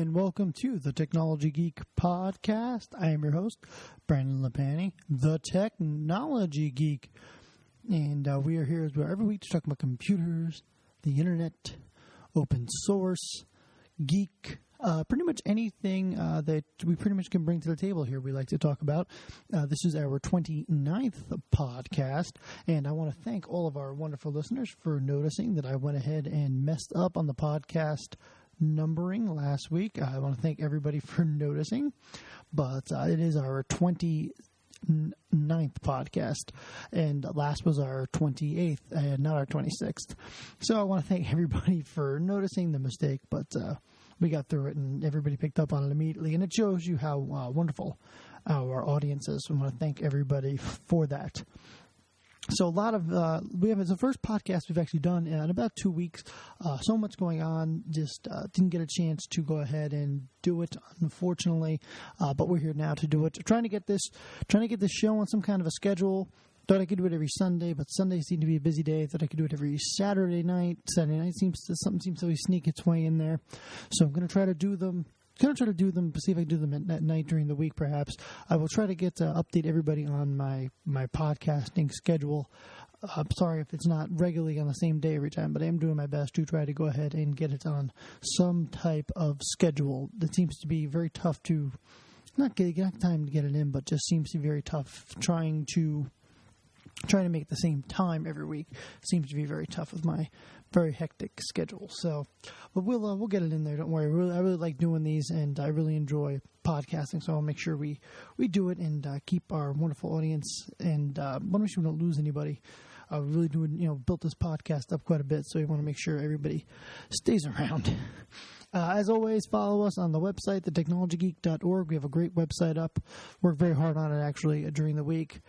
and welcome to the Technology Geek podcast. I am your host, Brandon Lapani, the Technology Geek. And we are here every week to talk about computers, the internet, open source, geek, pretty much anything that we pretty much can bring to the table here we like to talk about. This is our 29th podcast, and I want to thank all of our wonderful listeners for noticing that I went ahead and messed up on the podcast numbering last week. I want to thank everybody for noticing, but it is our 29th podcast, and last was our 28th, and not our 26th. So I want to thank everybody for noticing the mistake, but we got through it, and everybody picked up on it immediately, and it shows you how wonderful our audience is. We want to thank everybody for that. So a lot of it's the first podcast we've actually done in about 2 weeks. So much going on, just didn't get a chance to go ahead and do it, unfortunately. But we're here now to do it. Trying to get this show on some kind of a schedule. Thought I could do it every Sunday, but Sundays seem to be a busy day. Thought I could do it every Saturday night. Saturday night something seems to sneak its way in there. So I'm going to try to do them. See if I can do them at night during the week, perhaps. I will try to get to update everybody on my podcasting schedule. I'm sorry if it's not regularly on the same day every time, but I am doing my best to try to go ahead and get it on some type of schedule. That seems to be very tough to, not time to get it in, but just seems to be very tough trying to make it the same time every week. Seems to be very tough with my very hectic schedule. So, but we'll get it in there. Don't worry. I really like doing these, and I really enjoy podcasting. So I'll make sure we do it and keep our wonderful audience. And want to make sure we don't lose anybody. We really built this podcast up quite a bit, so we want to make sure everybody stays around. As always, follow us on the website, thetechnologygeek.org. We have a great website up. Work very hard on it, actually, during the week.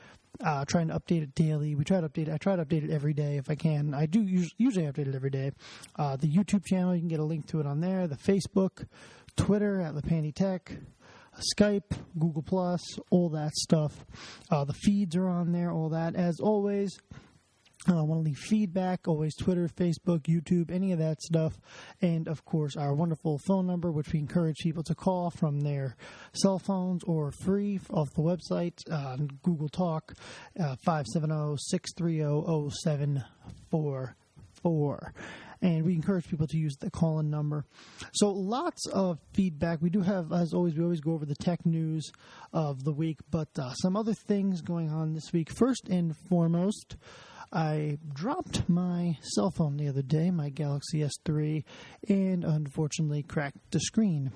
Trying to update it daily. I try to update it every day if I can. I do usually update it every day. The YouTube channel, you can get a link to it on there. The Facebook, Twitter at Lapani Tech, Skype, Google+, all that stuff. The feeds are on there, all that. As always, I want to leave feedback, always Twitter, Facebook, YouTube, any of that stuff. And, of course, our wonderful phone number, which we encourage people to call from their cell phones or free off the website, Google Talk, 570-630-0744. And we encourage people to use the call-in number. So lots of feedback. We do have, as always, we always go over the tech news of the week, but some other things going on this week. First and foremost, I dropped my cell phone the other day, my Galaxy S3, and unfortunately cracked the screen.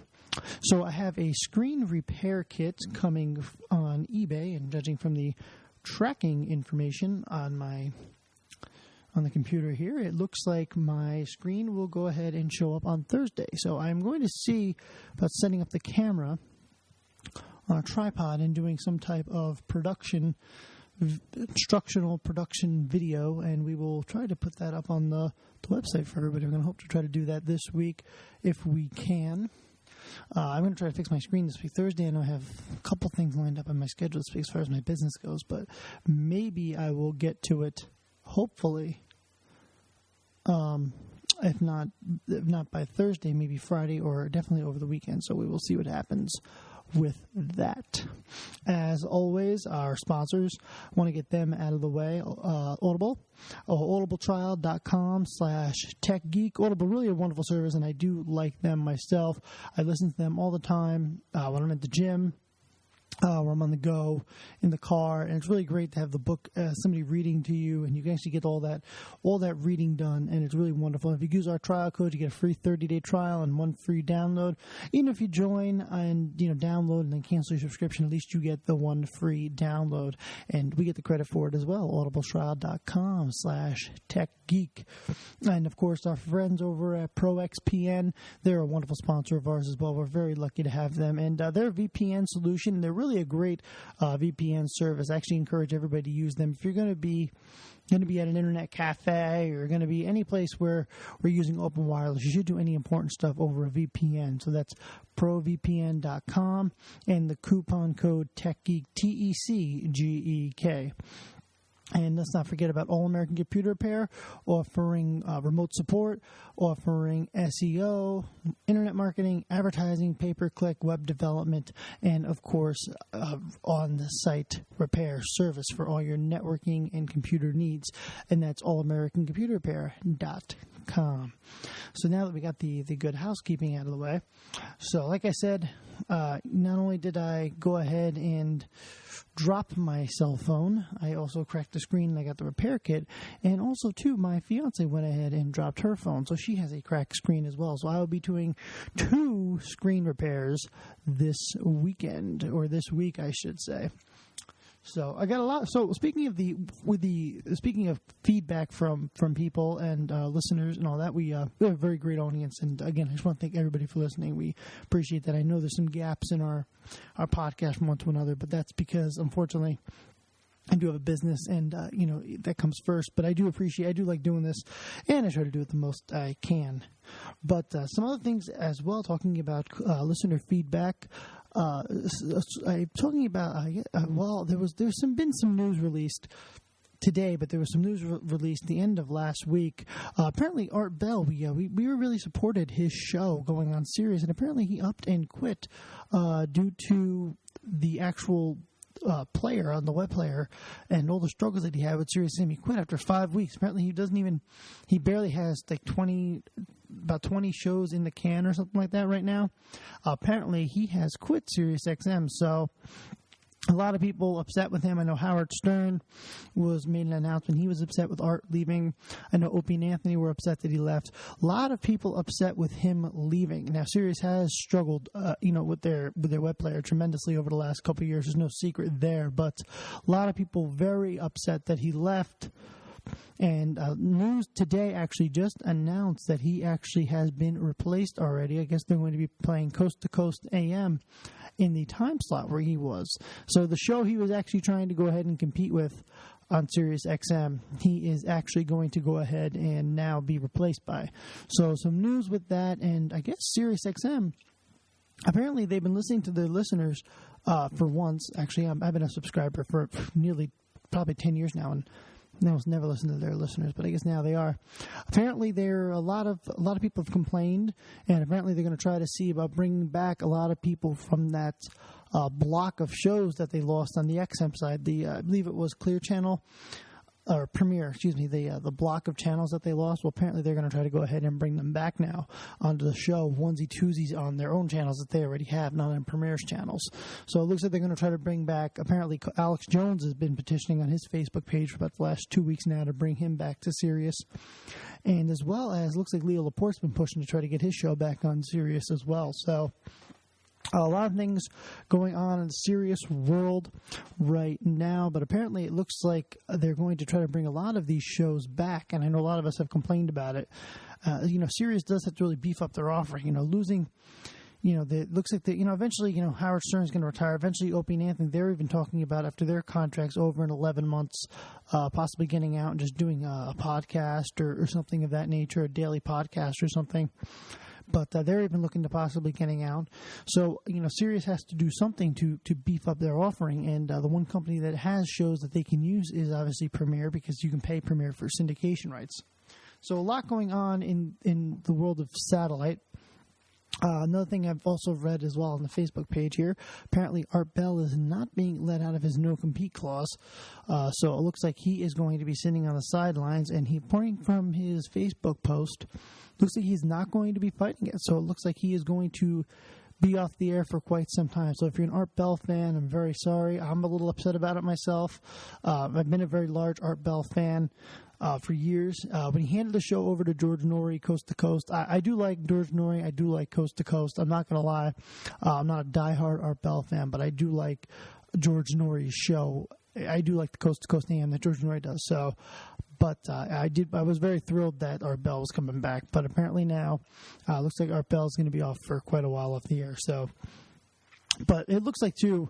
So I have a screen repair kit coming on eBay, and judging from the tracking information on the computer here, it looks like my screen will go ahead and show up on Thursday. So I'm going to see about setting up the camera on a tripod and doing some type of instructional production video, and we will try to put that up on the website for everybody. We're going to hope to try to do that this week if we can. I'm going to try to fix my screen this week. Thursday, I know I have a couple things lined up on my schedule this week as far as my business goes, but maybe I will get to it, hopefully, if not by Thursday, maybe Friday, or definitely over the weekend. So we will see what happens with that. As always, our sponsors, want to get them out of the way. Audible, audibletrial.com/techgeek. Audible, really a wonderful service, and I do like them myself. I listen to them all the time when I'm at the gym, where I'm on the go, in the car, and it's really great to have the book, somebody reading to you, and you can actually get all that reading done, and it's really wonderful. If you use our trial code, you get a free 30-day trial and one free download. Even if you join and download and then cancel your subscription, at least you get the one free download, and we get the credit for it as well. audibletrial.com/techgeek. And of course, our friends over at ProXPN, they're a wonderful sponsor of ours as well. We're very lucky to have them, and their VPN solution, they're really a great VPN service. I actually encourage everybody to use them. If you're going to be at an internet cafe or going to be any place where we're using open wireless, you should do any important stuff over a VPN. So that's provpn.com and the coupon code TechGeek, TECGEK. And let's not forget about All American Computer Repair, offering remote support, offering SEO, internet marketing, advertising, pay-per-click, web development, and, of course, on-the-site repair service for all your networking and computer needs. And that's allamericancomputerrepair.com. So now that we got the good housekeeping out of the way, so like I said, not only did I go ahead and drop my cell phone, I also cracked the screen and I got the repair kit, and also too my fiance went ahead and dropped her phone, so she has a cracked screen as well. So I will be doing 2 screen repairs this weekend, or this week I should say. So I got a lot. So speaking of feedback from people and listeners and all that, we have a very great audience. And again, I just want to thank everybody for listening. We appreciate that. I know there's some gaps in our podcast from one to another, but that's because unfortunately I do have a business, and that comes first. But I do like doing this, and I try to do it the most I can. But some other things as well, talking about listener feedback. I'm talking about there's been some news released today, but there was some news released at the end of last week. Apparently, Art Bell, we really supported his show going on Sirius, and apparently he upped and quit due to the actual player on the web player and all the struggles that he had with Sirius XM. He quit after 5 weeks. Apparently, he barely has like about 20 shows in the can or something like that right now. Apparently, he has quit Sirius XM. So a lot of people upset with him. I know Howard Stern made an announcement. He was upset with Art leaving. I know Opie and Anthony were upset that he left. A lot of people upset with him leaving. Now, Sirius has struggled, with their web player tremendously over the last couple of years. There's no secret there. But a lot of people very upset that he left. And news today actually just announced that he actually has been replaced already. I guess they're going to be playing Coast to Coast AM in the time slot where he was. So the show he was actually trying to go ahead and compete with on Sirius XM, he is actually going to go ahead and now be replaced by. So some news with that, and I guess Sirius XM, apparently they've been listening to their listeners for once. Actually, I've been a subscriber for nearly probably 10 years now, and I almost never listen to their listeners, but I guess now they are. Apparently, a lot of people have complained, and apparently they're going to try to see about bringing back a lot of people from that block of shows that they lost on the XM side. I believe it was Clear Channel or Premiere, the block of channels that they lost. Well, apparently they're going to try to go ahead and bring them back now onto the show, onesie-twosies on their own channels that they already have, not on Premiere's channels. So it looks like they're going to try to bring back, apparently Alex Jones has been petitioning on his Facebook page for about the last 2 weeks now to bring him back to Sirius. And as well as, looks like Leo Laporte's been pushing to try to get his show back on Sirius as well. So a lot of things going on in the Sirius world right now, but apparently it looks like they're going to try to bring a lot of these shows back, and I know a lot of us have complained about it. Sirius does have to really beef up their offering. Losing, it looks like eventually, Howard Stern's going to retire. Eventually, Opie and Anthony, they're even talking about after their contract's over in 11 months, possibly getting out and just doing a podcast or something of that nature, a daily podcast or something. But they're even looking to possibly getting out. So, Sirius has to do something to beef up their offering. And the one company that has shows that they can use is obviously Premiere, because you can pay Premiere for syndication rights. So a lot going on in the world of satellite. Another thing I've also read as well on the Facebook page here, apparently Art Bell is not being let out of his no-compete clause. So it looks like he is going to be sitting on the sidelines, and according from his Facebook post, looks like he's not going to be fighting it. So it looks like he is going to be off the air for quite some time. So if you're an Art Bell fan, I'm very sorry. I'm a little upset about it myself. I've been a very large Art Bell fan for years. When he handed the show over to George Norrie, Coast to Coast, I do like George Norrie. I do like Coast to Coast. I'm not going to lie. I'm not a diehard Art Bell fan, but I do like George Norrie's show. I do like the Coast to Coast AM that George Norrie does. So, but I was very thrilled that Art Bell was coming back. But apparently now, looks like Art Bell is going to be off for quite a while off the air. So, but it looks like too.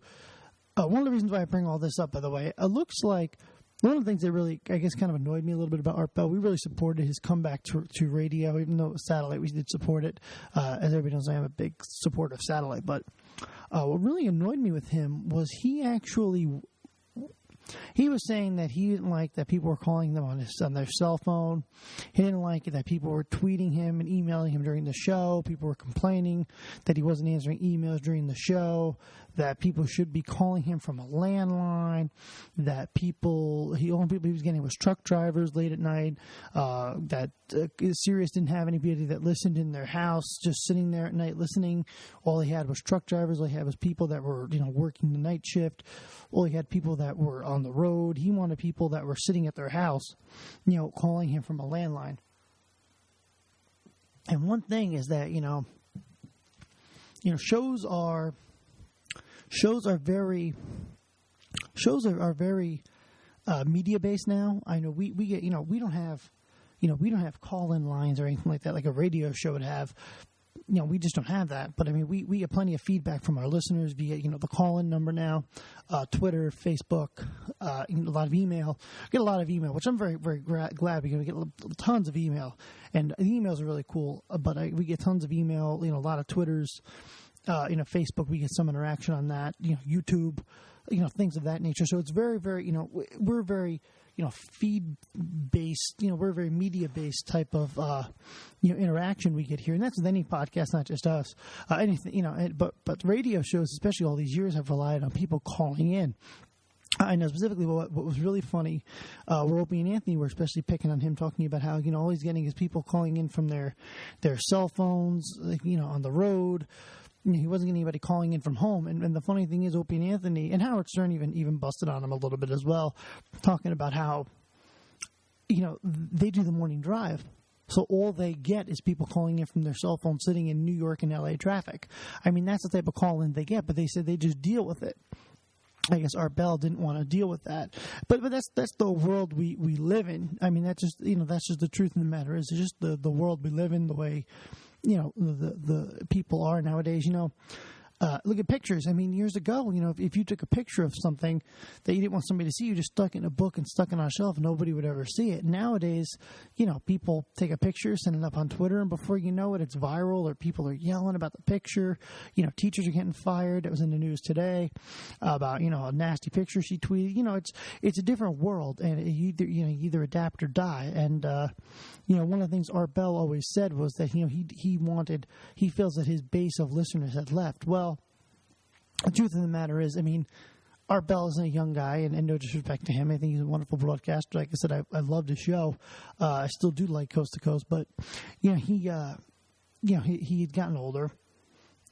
One of the reasons why I bring all this up, by the way, it looks like one of the things that really, I guess, kind of annoyed me a little bit about Art Bell, we really supported his comeback to radio, even though it was satellite. We did support it. As everybody knows, I am a big supporter of satellite. But what really annoyed me with him was he actually he was saying that he didn't like that people were calling them on their cell phone. He didn't like it that people were tweeting him and emailing him during the show. People were complaining that he wasn't answering emails during the show, that people should be calling him from a landline, that the only people he was getting was truck drivers late at night, that Sirius didn't have anybody that listened in their house, just sitting there at night listening. All he had was truck drivers. All he had was people that were, working the night shift. All he had people that were on the road. He wanted people that were sitting at their house, calling him from a landline. And one thing is that, shows are very media based now. I know we get, we don't have call-in lines or anything like that, like a radio show would have. We just don't have that. But I mean, we get plenty of feedback from our listeners via, the call-in number now, Twitter, Facebook, a lot of email. Get a lot of email, which I'm very, very glad because we get tons of email, and the emails are really cool. But we get tons of email, a lot of Twitters, Facebook. We get some interaction on that, YouTube, things of that nature. So it's very, very, we're very, feed-based, we're a very media-based type of, interaction we get here. And that's with any podcast, not just us. Anything, but radio shows, especially all these years, have relied on people calling in. I know specifically what was really funny, where Opie and Anthony were especially picking on him, talking about how, all he's getting is people calling in from their cell phones, on the road. He wasn't getting anybody calling in from home. And the funny thing is, Opie and Anthony, and Howard Stern even busted on him a little bit as well, talking about how, they do the morning drive. So all they get is people calling in from their cell phone sitting in New York and L.A. traffic. I mean, that's the type of call-in they get, but they said they just deal with it. I guess Art Bell didn't want to deal with that, but that's the world we live in. I mean, that's just the truth of the matter. It's just the world we live in, the way the people are nowadays. Look at pictures. I mean, years ago, if you took a picture of something that you didn't want somebody to see, you just stuck it in a book and stuck it on a shelf, and nobody would ever see it. Nowadays, people take a picture, send it up on Twitter, and before you know it, it's viral, or people are yelling about the picture. Teachers are getting fired. It was in the news today about, a nasty picture she tweeted. It's a different world, and you either adapt or die. And, one of the things Art Bell always said was that, he feels that his base of listeners had left. Well, the truth of the matter is, I mean, Art Bell isn't a young guy, and no disrespect to him. I think he's a wonderful broadcaster. Like I said, I loved his show. I still do like Coast to Coast, but he had gotten older.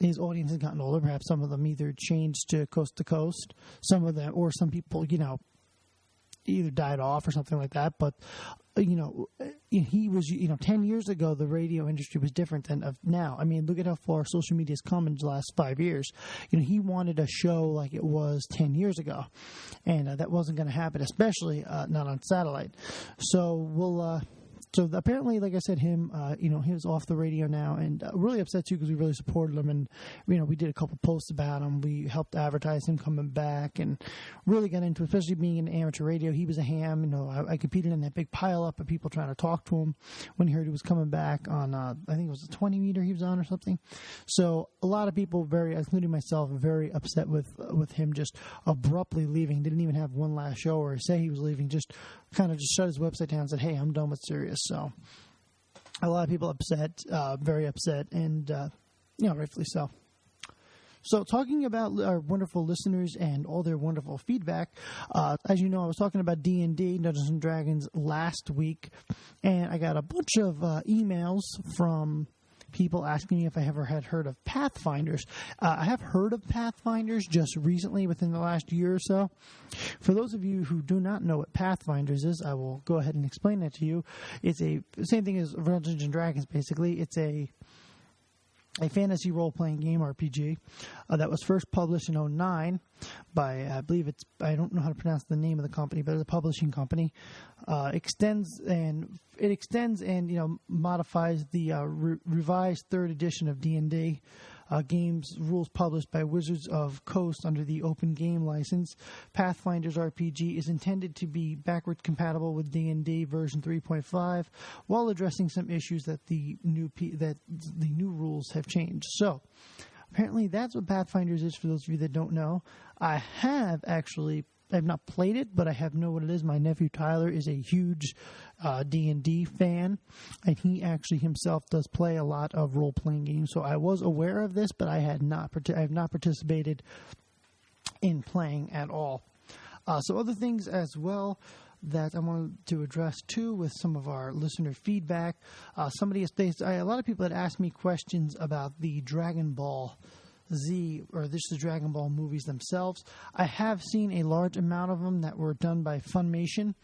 His audience has gotten older. Perhaps some of them either changed to Coast, some of them, or some people, either died off or something like that. But he was, 10 years ago, the radio industry was different than of now. I mean, look at how far social media has come in the last 5 years. He wanted a show like it was 10 years ago, and that wasn't going to happen, especially not on satellite. So So apparently, like I said, him, he was off the radio now, and really upset too because we really supported him, and we did a couple posts about him. We helped advertise him coming back, and really got into, especially being in amateur radio. He was a ham. I competed in that big pile up of people trying to talk to him when he heard he was coming back on. I think it was a 20 meter he was on or something. So a lot of people, including myself, very upset with him just abruptly leaving. Didn't even have one last show or say he was leaving. Just kind of just shut his website down and said, "Hey, I'm done with Sirius." So a lot of people upset, very upset, and rightfully so. So talking about our wonderful listeners and all their wonderful feedback, as you know, I was talking about D&D, Dungeons & Dragons, last week, and I got a bunch of emails from people asking me if I ever had heard of Pathfinders. I have heard of Pathfinders just recently, within the last year or so. For those of you who do not know what Pathfinders is, I will go ahead and explain that to you. It's the same thing as Dungeons & Dragons, basically. It's a fantasy role-playing game RPG that was first published in 2009 by, I believe I don't know how to pronounce the name of the company, but it's a publishing company. Extends and modifies the revised third edition of D&D. Games rules published by Wizards of Coast under the Open Game License. Pathfinders RPG is intended to be backwards compatible with D&D version 3.5, while addressing some issues that the new rules have changed. So, apparently that's what Pathfinders is, for those of you that don't know. I have actually not played it, but I have know what it is. My nephew Tyler is a huge D&D fan, and he actually himself does play a lot of role-playing games. So I was aware of this, but I have not participated in playing at all. So other things as well that I wanted to address too with some of our listener feedback. A lot of people had asked me questions about the Dragon Ball Z, or just the Dragon Ball movies themselves. I have seen a large amount of them that were done by Funimation,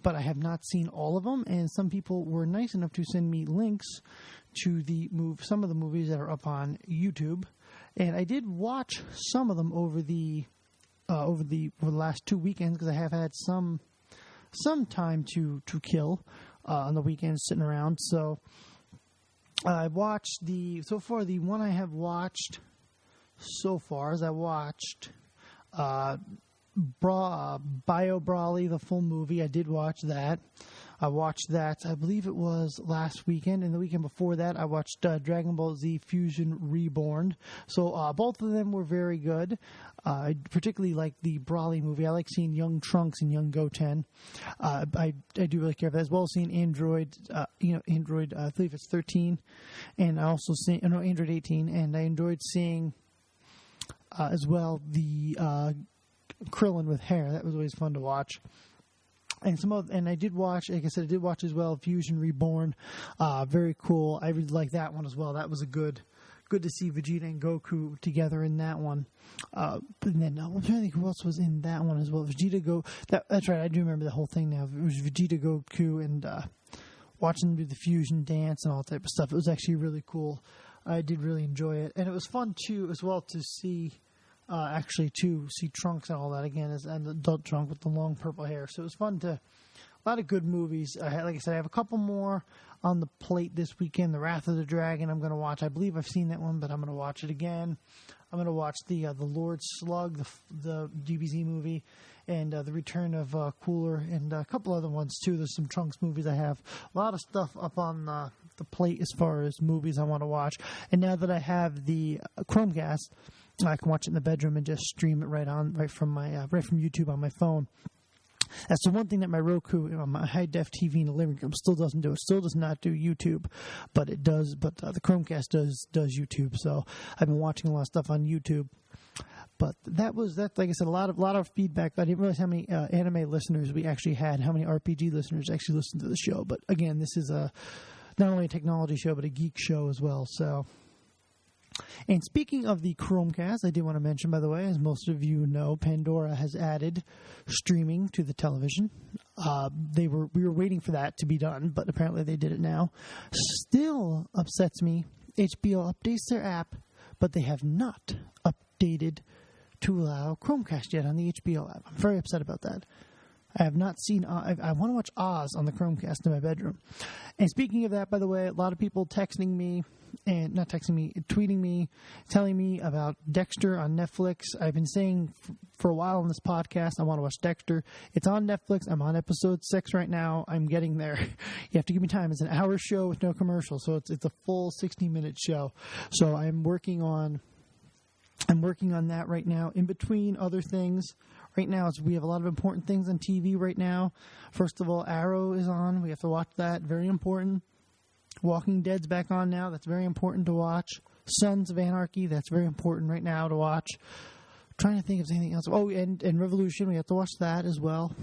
but I have not seen all of them, and some people were nice enough to send me links to some of the movies that are up on YouTube, and I did watch some of them over the last 2 weekends, because I have had some time to kill on the weekends sitting around. So I watched the one I have watched so far is I watched Bio Brawly, the full movie. I did watch that. I watched that, I believe it was last weekend, and the weekend before that I watched Dragon Ball Z Fusion Reborn. So both of them were very good. I particularly like the Brawly movie. I like seeing young Trunks and young Goten. I do really care for that, as well as seeing Android, Android, I believe it's 13, and I also Android 18, and I enjoyed seeing as well the Krillin with hair. That was always fun to watch. And I did watch, like I said, I did watch as well Fusion Reborn. Very cool. I really like that one as well. That was a good to see Vegeta and Goku together in that one. And then I'm trying to think who else was in that one as well. That's right. I do remember the whole thing now. It was Vegeta, Goku, and watching them do the fusion dance and all type of stuff. It was actually really cool. I did really enjoy it, and it was fun too as well to see. See Trunks and all that again, and the adult Trunk with the long purple hair. So it was fun a lot of good movies. Like I said, I have a couple more on the plate this weekend. The Wrath of the Dragon I'm going to watch. I believe I've seen that one, but I'm going to watch it again. I'm going to watch the Lord Slug, the DBZ movie, and the Return of Cooler, and a couple other ones too. There's some Trunks movies I have. A lot of stuff up on the plate as far as movies I want to watch. And now that I have the Chromecast, I can watch it in the bedroom and just stream it right from YouTube on my phone. That's the one thing that my Roku, my high def TV in the living room still doesn't do. It still does not do YouTube, but it does. But the Chromecast does YouTube. So I've been watching a lot of stuff on YouTube. But that. Like I said, a lot of feedback. I didn't realize how many anime listeners we actually had. How many RPG listeners actually listened to the show. But again, this is not only a technology show, but a geek show as well. So. And speaking of the Chromecast, I did want to mention, by the way, as most of you know, Pandora has added streaming to the television. We were waiting for that to be done, but apparently they did it now. Still upsets me. HBO updates their app, but they have not updated to allow Chromecast yet on the HBO app. I'm very upset about that. I have not seen. I want to watch Oz on the Chromecast in my bedroom. And speaking of that, by the way, a lot of people tweeting me, telling me about Dexter on Netflix. I've been saying for a while on this podcast, I want to watch Dexter. It's on Netflix. I'm on episode 6 right now. I'm getting there. You have to give me time. It's an hour show with no commercials, so it's a full 60-minute show. So I'm working on that right now. In between other things. Right now, we have a lot of important things on TV right now. First of all, Arrow is on. We have to watch that. Very important. Walking Dead's back on now. That's very important to watch. Sons of Anarchy. That's very important right now to watch. Trying to think if there's anything else. Oh, and Revolution. We have to watch that as well.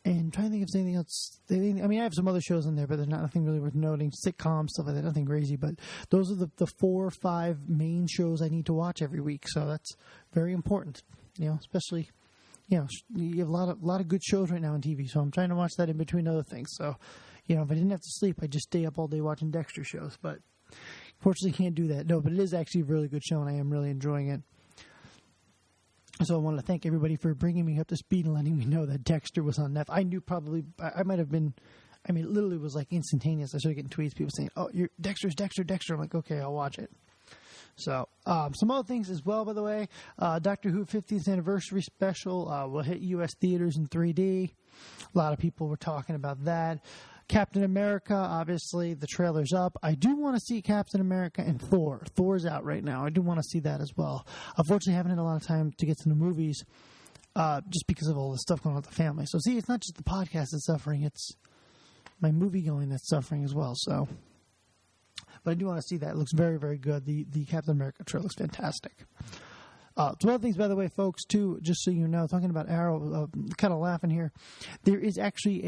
And trying to think if there's anything else. I have some other shows in there, but there's nothing really worth noting. Sitcoms, stuff like that. Nothing crazy. But those are the 4 or 5 main shows I need to watch every week. So that's very important. Especially... you have a lot of good shows right now on TV, so I'm trying to watch that in between other things. So, if I didn't have to sleep, I'd just stay up all day watching Dexter shows. But fortunately, can't do that. No, but it is actually a really good show, and I am really enjoying it. So I want to thank everybody for bringing me up to speed and letting me know that Dexter was on Netflix. I knew I might have been. It literally was like instantaneous. I started getting tweets, people saying, "Oh, Dexter." I'm like, okay, I'll watch it. So, some other things as well, by the way. Doctor Who 50th Anniversary Special will hit U.S. theaters in 3D. A lot of people were talking about that. Captain America, obviously, the trailer's up. I do want to see Captain America and Thor. Thor's out right now. I do want to see that as well. Unfortunately, I haven't had a lot of time to get to the movies. just because of all the stuff going on with the family. So, see, it's not just the podcast that's suffering, it's my movie going that's suffering as well. So, but I do want to see that. It looks very, very good. The Captain America trailer looks fantastic. Some other things, by the way, folks, too, just so you know, talking about Arrow, kind of laughing here. There's actually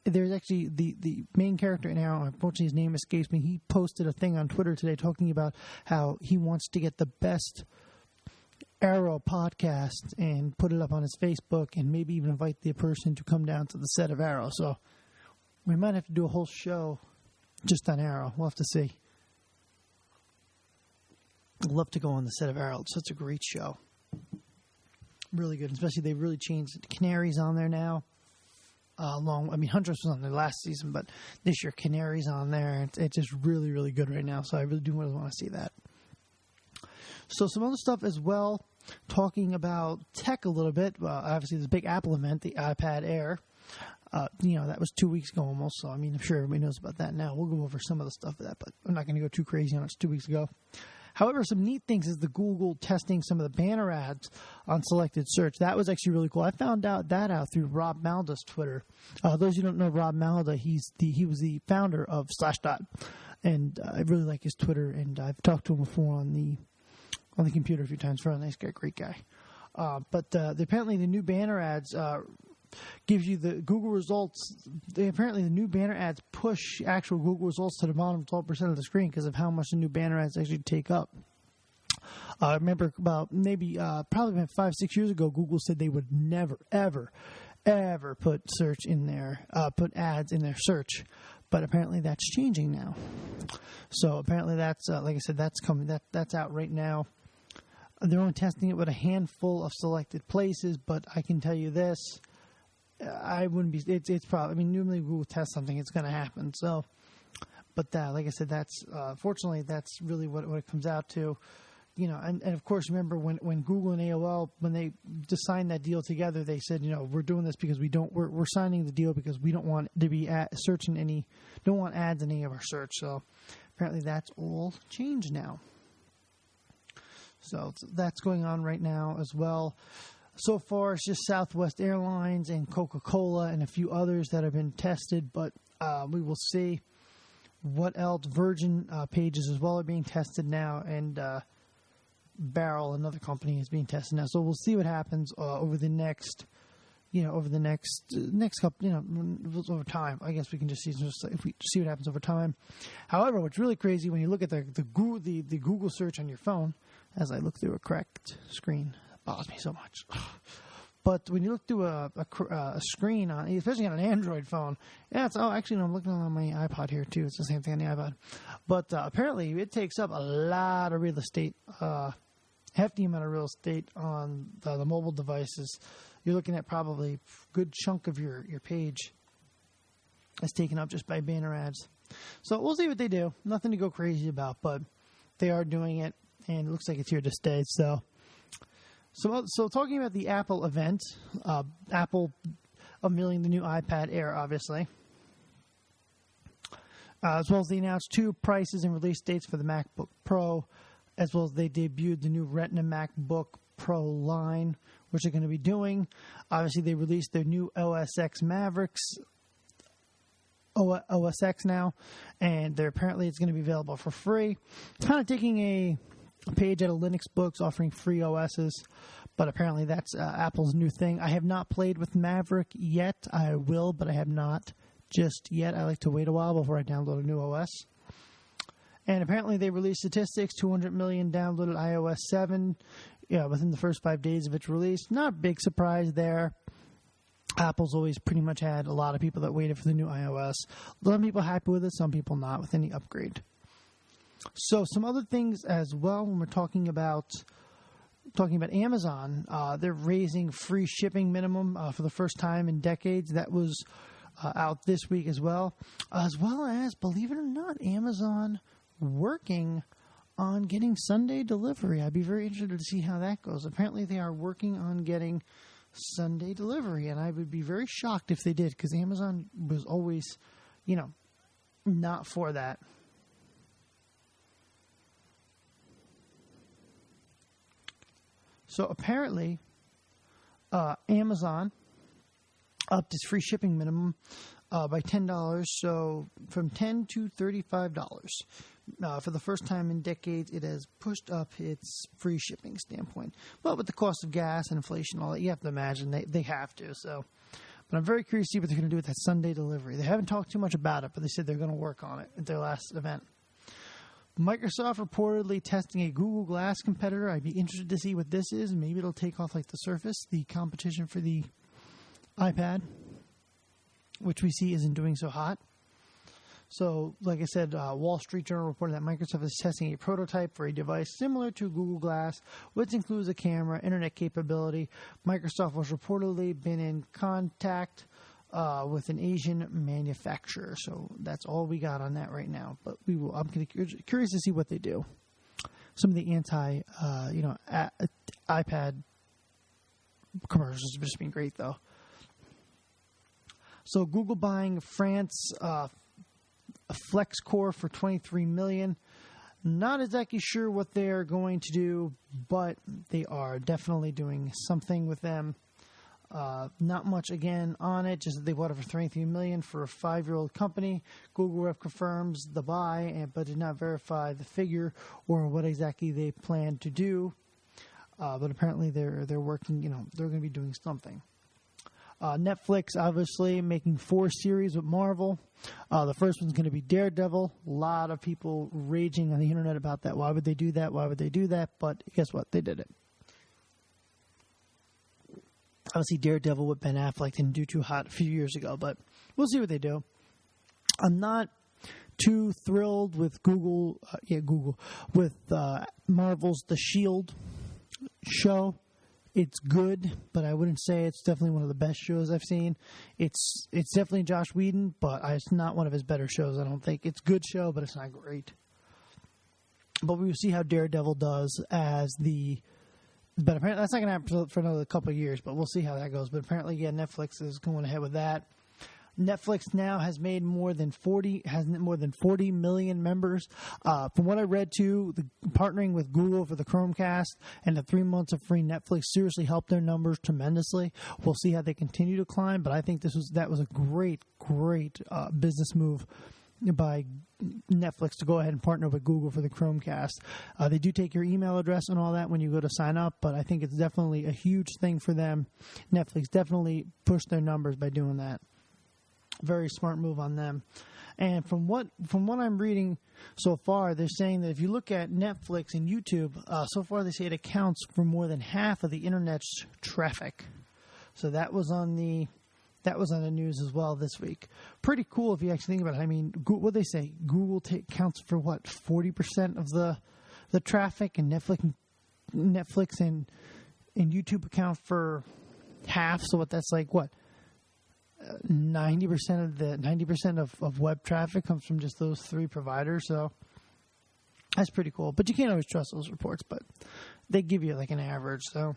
the main character in Arrow, unfortunately his name escapes me. He posted a thing on Twitter today talking about how he wants to get the best Arrow podcast and put it up on his Facebook and maybe even invite the person to come down to the set of Arrow. So we might have to do a whole show just on Arrow. We'll have to see. I'd love to go on the set of Arrow. It's such a great show. Really good. Especially they really changed it. Canary's on there now. Huntress was on there last season, but this year Canary's on there. It's just really, really good right now. So I really do want to see that. So some other stuff as well, talking about tech a little bit. Obviously, this big Apple event, the iPad Air. That was 2 weeks ago almost. So, I'm sure everybody knows about that now. We'll go over some of the stuff of that, but I'm not going to go too crazy on it. It's 2 weeks ago. However, some neat things is the Google testing some of the banner ads on selected search. That was actually really cool. I found out through Rob Malda's Twitter. Those who don't know Rob Malda, he was the founder of Slashdot, and I really like his Twitter. And I've talked to him before on the computer a few times. Very nice guy, great guy. But apparently the new banner ads gives you the Google results. Apparently the new banner ads push actual Google results to the bottom 12% of the screen because of how much the new banner ads actually take up. I remember about probably about 5-6 years ago, Google said they would never, ever, ever put search in there, put ads in their search. But apparently that's changing now. So apparently that's, like I said, that's coming. That's out right now. They're only testing it with a handful of selected places, but I can tell you this. I wouldn't be. It's probably. Normally Google tests something, it's going to happen. So, but like I said, that's fortunately that's really what it comes out to. And of course, remember when Google and AOL, when they just signed that deal together, they said, we're doing this because we're signing the deal because we don't want to be don't want ads in any of our search. So apparently that's all changed now. So that's going on right now as well. So far, it's just Southwest Airlines and Coca-Cola and a few others that have been tested, but we will see what else. Virgin pages as well are being tested now, and Barrel, another company, is being tested now. So we'll see what happens over the next couple, over time. I guess we can just see what happens over time. However, what's really crazy when you look at the Google search on your phone, as I look through a cracked screen. Bothers me so much. But when you look through a screen on, especially on an Android phone, actually, no, I'm looking on my iPod here too. It's the same thing on the iPod. But apparently, it takes up a lot of real estate, hefty amount of real estate on the mobile devices. You're looking at probably a good chunk of your page is taken up just by banner ads. So we'll see what they do. Nothing to go crazy about, but they are doing it, and it looks like it's here to stay. So talking about the Apple event, Apple unveiling the new iPad Air, obviously, as well as they announced 2 prices and release dates for the MacBook Pro, as well as they debuted the new Retina MacBook Pro line, which they're going to be doing. Obviously, they released their new OS X Mavericks, OS X now, and apparently it's going to be available for free. Kind of taking a page out of Linux books offering free OSs, but apparently that's Apple's new thing. I have not played with Maverick yet. I will, but I have not just yet. I like to wait a while before I download a new OS. And apparently they released statistics, 200 million downloaded iOS 7 within the first 5 days of its release. Not a big surprise there. Apple's always pretty much had a lot of people that waited for the new iOS. Some people happy with it, some people not with any upgrade. So some other things as well when we're talking about Amazon, they're raising free shipping minimum for the first time in decades. That was out this week as well as, believe it or not, Amazon working on getting Sunday delivery. I'd be very interested to see how that goes. Apparently they are working on getting Sunday delivery, and I would be very shocked if they did, because Amazon was always, not for that. So apparently, Amazon upped its free shipping minimum by $10, so from $10 to $35. For the first time in decades, it has pushed up its free shipping standpoint. But with the cost of gas and inflation and all that, you have to imagine they have to. So, but I'm very curious to see what they're going to do with that Sunday delivery. They haven't talked too much about it, but they said they're going to work on it at their last event. Microsoft reportedly testing a Google Glass competitor. I'd be interested to see what this is. Maybe it'll take off like the Surface, the competition for the iPad, which we see isn't doing so hot. So, like I said, Wall Street Journal reported that Microsoft is testing a prototype for a device similar to Google Glass, which includes a camera, internet capability. Microsoft was reportedly been in contact with an Asian manufacturer. So that's all we got on that right now. But I'm curious to see what they do. Some of the iPad commercials have just been great, though. So Google buying France FlexyCore for $23 million. Not exactly sure what they're going to do, but they are definitely doing something with them. Not much again on it, just that they bought it for $23 million for a 5-year-old company. Google rep confirms the buy, but did not verify the figure or what exactly they plan to do. But apparently they're working. They're going to be doing something. Netflix, obviously, making 4 series with Marvel. The first one's going to be DareDevil. A lot of people raging on the internet about that. Why would they do that? Why would they do that? But guess what? They did it. Obviously, DareDevil with Ben Affleck didn't do too hot a few years ago, but we'll see what they do. I'm not too thrilled with with Marvel's The Shield show. It's good, but I wouldn't say it's definitely one of the best shows I've seen. It's definitely Josh Whedon, but it's not one of his better shows, I don't think. It's a good show, but it's not great. But we will see how DareDevil does but apparently that's not going to happen for another couple of years, but we'll see how that goes. But apparently, Netflix is going ahead with that. Netflix now has more than 40 million members. From what I read too, partnering with Google for the Chromecast and the 3 months of free Netflix seriously helped their numbers tremendously. We'll see how they continue to climb, but I think that was a great business move by Netflix to go ahead and partner with Google for the Chromecast. They do take your email address and all that when you go to sign up, but I think it's definitely a huge thing for them. Netflix definitely pushed their numbers by doing that. Very smart move on them. And from what I'm reading so far, they're saying that if you look at Netflix and YouTube, so far they say it accounts for more than half of the internet's traffic. So that was on the news as well this week. Pretty cool if you actually think about it. I mean, what they say, Google counts for 40% of the traffic, and Netflix and YouTube account for half. So that's like what? 90% of web traffic comes from just those 3 providers. So that's pretty cool. But you can't always trust those reports, but they give you like an average. So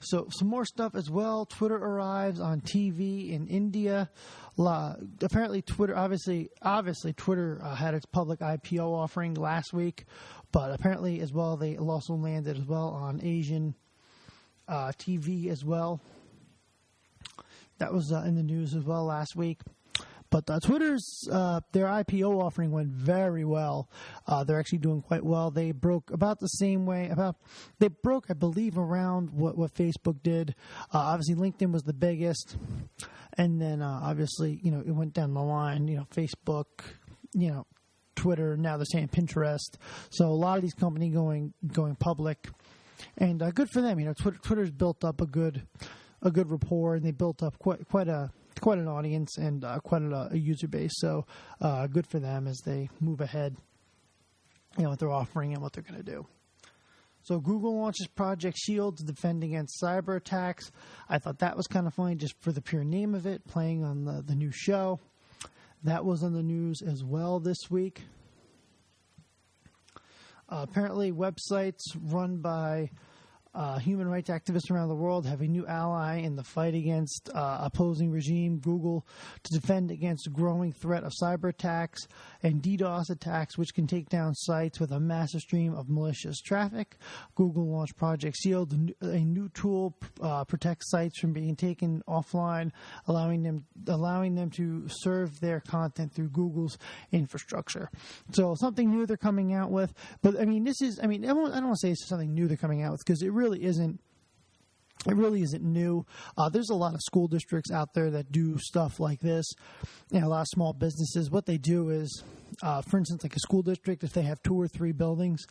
some more stuff as well. Twitter arrives on TV in India. Apparently Twitter, obviously Twitter had its public IPO offering last week, but apparently as well they also landed as well on Asian TV as well. That was in the news as well last week. But Twitter's their IPO offering went very well. They're actually doing quite well. They broke about the same way. They broke, I believe, around what Facebook did. Obviously, LinkedIn was the biggest, and then obviously, it went down the line. Facebook, Twitter. Now they're saying Pinterest. So a lot of these companies going public, and good for them. Twitter's built up a good rapport, and they built up quite an audience and quite a user base. So good for them as they move ahead, what they're offering and what they're going to do. So Google launches Project Shield to defend against Cyberattacks. I thought that was kind of funny just for the pure name of it, playing on the new show. That was on the news as well this week. Apparently websites run by Human rights activists around the world have a new ally in the fight against opposing regime, Google, to defend against the growing threat of cyber attacks and DDoS attacks, which can take down sites with a massive stream of malicious traffic. Google launched Project Shield, a new tool protects sites from being taken offline, allowing them to serve their content through Google's infrastructure. So something new they're coming out with. But I don't want to say it's something new they're coming out with, because it really isn't. It really isn't new. There's a lot of school districts out there that do stuff like this. A lot of small businesses. What they do is, for instance, like a school district, if they have 2 or 3 buildings,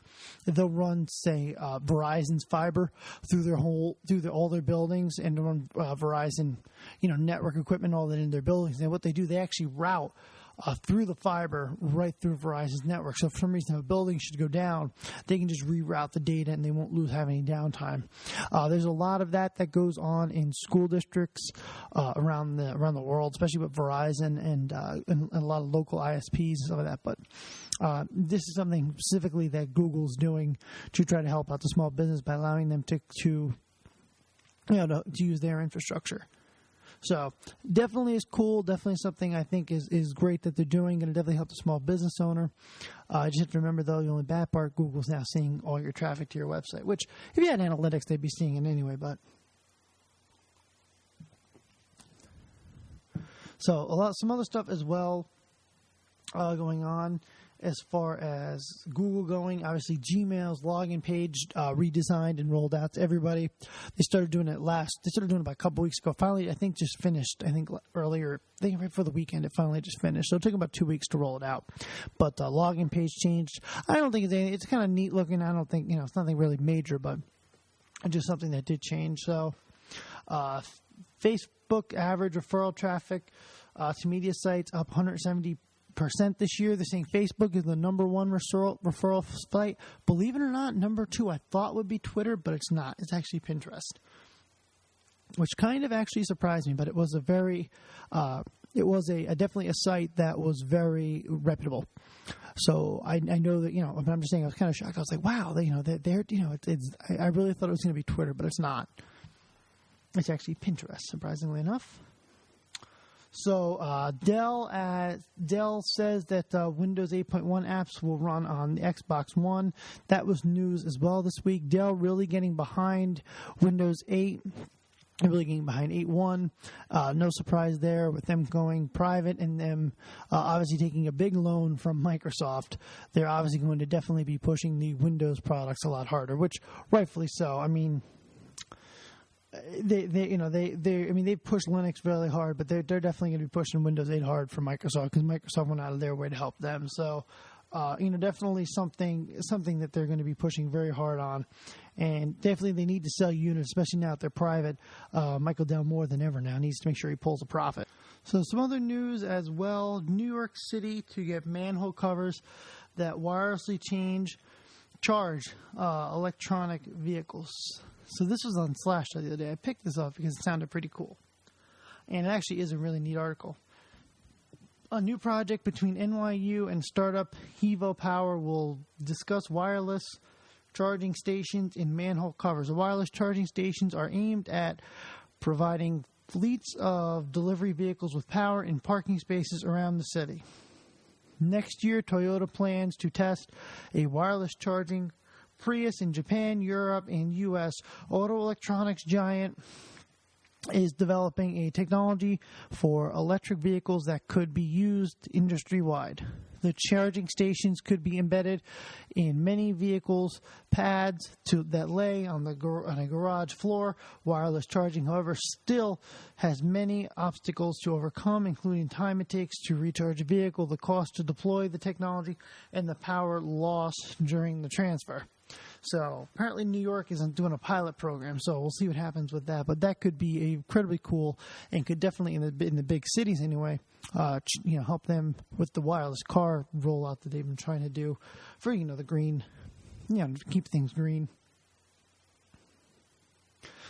they'll run, say, Verizon's fiber through all their buildings, and run Verizon, network equipment, all that in their buildings. And what they do, they actually route through the fiber right through Verizon's network. So if for some reason a building should go down, they can just reroute the data and they won't have any downtime. There's a lot of that goes on in school districts around the world, especially with Verizon and a lot of local ISPs and stuff like that. But this is something specifically that Google's doing to try to help out the small business by allowing them to use their infrastructure. So definitely is cool. Definitely something I think is great that they're doing. Going to definitely help the small business owner. Just have to remember, though, the only bad part, Google's now seeing all your traffic to your website, which if you had analytics, they'd be seeing it anyway. But so some other stuff as well going on. As far as Google going, obviously Gmail's login page redesigned and rolled out to everybody. They started doing it about a couple weeks ago. Finally, I think just finished. Earlier, right for the weekend, it finally just finished. So it took about 2 weeks to roll it out. But the login page changed. I don't think it's kind of neat looking. I don't think, it's nothing really major, but just something that did change. So Facebook average referral traffic to media sites up 170% this year. They're saying Facebook is the number 1 referral site. Believe it or not, number 2 I thought would be Twitter, but it's not. It's actually Pinterest, which kind of actually surprised me. But it was definitely a site that was very reputable. So I know that but I'm just saying I was kind of shocked. I was like, wow, I really thought it was going to be Twitter, but it's not. It's actually Pinterest, surprisingly enough. So Dell says that Windows 8.1 apps will run on the Xbox One. That was news as well this week. Dell really getting behind Windows 8, really getting behind 8.1. No surprise there with them going private and them obviously taking a big loan from Microsoft. They're obviously going to definitely be pushing the Windows products a lot harder, which rightfully so. I mean, they've pushed Linux really hard, but they're definitely going to be pushing Windows 8 hard for Microsoft, because Microsoft went out of their way to help them. So, definitely something that they're going to be pushing very hard on, and definitely they need to sell units, especially now that they're private. Michael Dell more than ever now needs to make sure he pulls a profit. So some other news as well: New York City to get manhole covers that wirelessly charge electronic vehicles. So this was on Slashdot the other day. I picked this up because it sounded pretty cool. And it actually is a really neat article. A new project between NYU and startup Hevo Power will discuss wireless charging stations in manhole covers. The wireless charging stations are aimed at providing fleets of delivery vehicles with power in parking spaces around the city. Next year, Toyota plans to test a wireless charging Prius in Japan, Europe, and U.S. Auto electronics giant is developing a technology for electric vehicles that could be used industry-wide. The charging stations could be embedded in many vehicles' pads that lay on a garage floor. Wireless charging, however, still has many obstacles to overcome, including time it takes to recharge a vehicle, the cost to deploy the technology, and the power loss during the transfer. So apparently New York isn't doing a pilot program, so we'll see what happens with that. But that could be incredibly cool, and could definitely in the big cities anyway, help them with the wireless car rollout that they've been trying to do for the green, keep things green.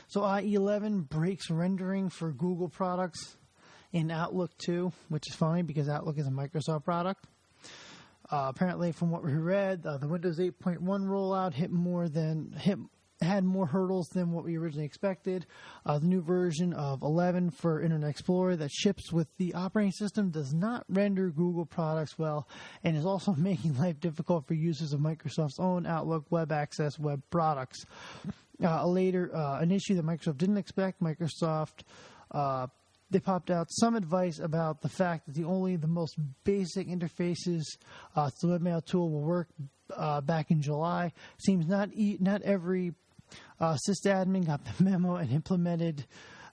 So IE11 breaks rendering for Google products in Outlook 2, which is funny because Outlook is a Microsoft product. Apparently, from what we read, the Windows 8.1 rollout hit had more hurdles than what we originally expected. The new version of 11 for Internet Explorer that ships with the operating system does not render Google products well, and is also making life difficult for users of Microsoft's own Outlook Web Access web products. An issue that Microsoft didn't expect, they popped out some advice about the fact that the most basic interfaces to the webmail tool will work back in July. Seems not every sysadmin got the memo and implemented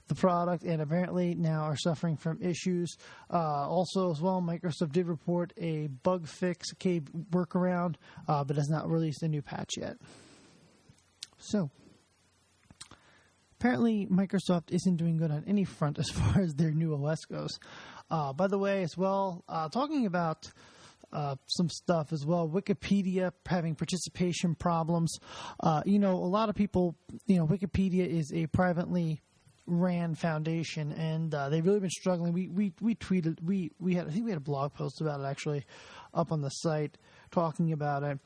the product, and apparently now are suffering from issues. Also, as well, Microsoft did report a bug fix workaround, but has not released a new patch yet. So, apparently, Microsoft isn't doing good on any front as far as their new OS goes. By the way, as well, talking about some stuff as well, Wikipedia having participation problems. A lot of people, Wikipedia is a privately ran foundation, and they've really been struggling. We tweeted, I think we had a blog post about it actually up on the site talking about it.